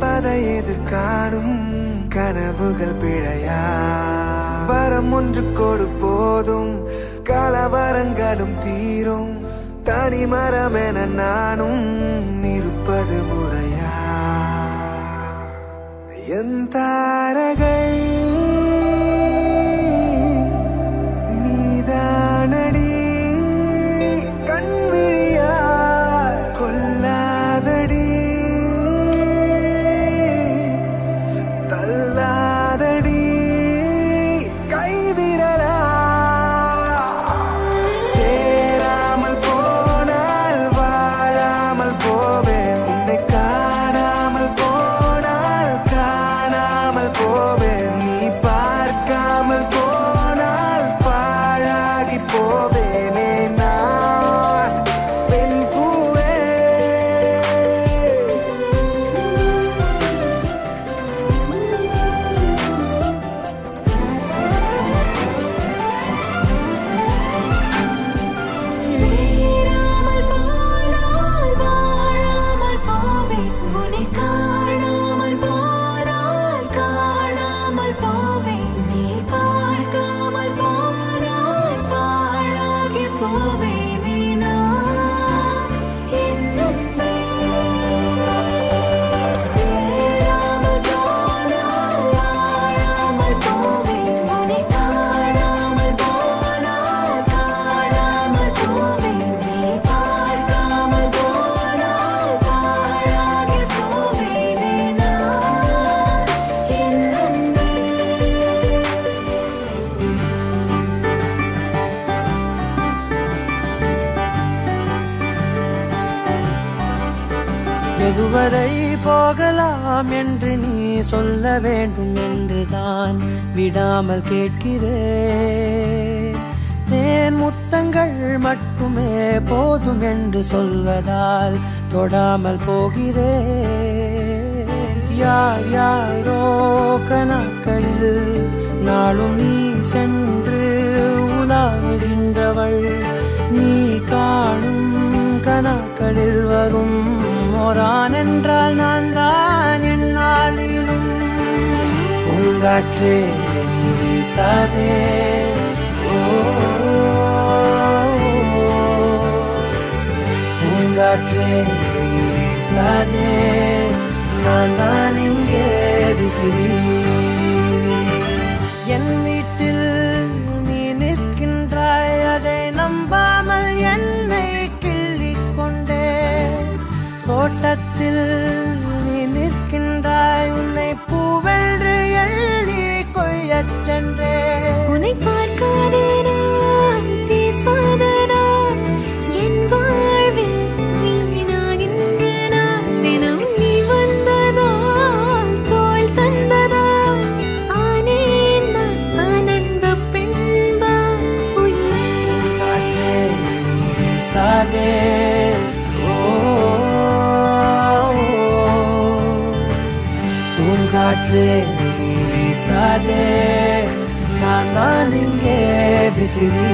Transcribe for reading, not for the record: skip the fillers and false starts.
நடப்பதை எதிர்காணும் கனவுகள் பிழையா வரம் ஒன்று கொடு போதும் கலவரங்களும் தீரும் தனிமரம் என நானும் இருப்பது முறையா என் தாரகை நீதானடி கண்விழியா கொல்லாதடி தள்ளாதடி கைவிரலா சேராமல் போனால் வாழாமல் போவேன் உன்னை காணாமல் போனால் காணாமல் போவேன் நீ பார்க்காமல் போனால் பாழாகி போவேனே நான் பெண் பூவே சேராமல் போனால் வாழாமல் போவேன் உன்னை காணாமல் போனால் காணாமல் போவேன் நீ பார்க்காமல் போனால் பாழாகி போவேனே நான் என் அன்பே சேராமல் போனால் வாழாமல் போவேன் உன்னை காணாமல் போனால் காணாமல் போவேன் நீ பார்க்காமல் போனால் பாழாகி போவேனே நான் என் அன்பே எதுவரை போகலாம் என்று நீ சொல்ல வேண்டும் என்றுதான் விடாமல் கேட்கிறேன் தேன் முத்தங்கள் மட்டுமே போதும் என்று சொல்வதால் தொடாமல் போகிறேன் யார் யாரோ கணக்களில் நாளும் நீ சென்று உலாவுகின்றவள் நீ காணும் கணக்களில் வரும் ஓரான் என்றால் நான் தான் என்னாலும் பூங்காற்றே நீ வீசாதே ஓ பூங்காற்றே நீ வீசாதே நான் தான் இங்கே விசிறி என் வீட்டில் நீ நிற்கின்றாய் அதை நம்பாமல் என்னை கிள்ளிக் கொண்டே தோட்டத்தில் நீ நிற்கின்றாய் உன்னை பூவென்று எள்ளி கொய்யச் சென்றே உன்னை பார்க்காத நான் பேசாத நான் என் வாழ்வில் வீணாகின்ற நான் தினம் நீ வந்ததால் தோள் தந்ததால் ஆனேன் நான் ஆனந்த பெண்பால் உயிரே நீ வீசாதே ஓ பூங்காற்றே நீ வீசாதே நான் தான் இங்கே விசிறி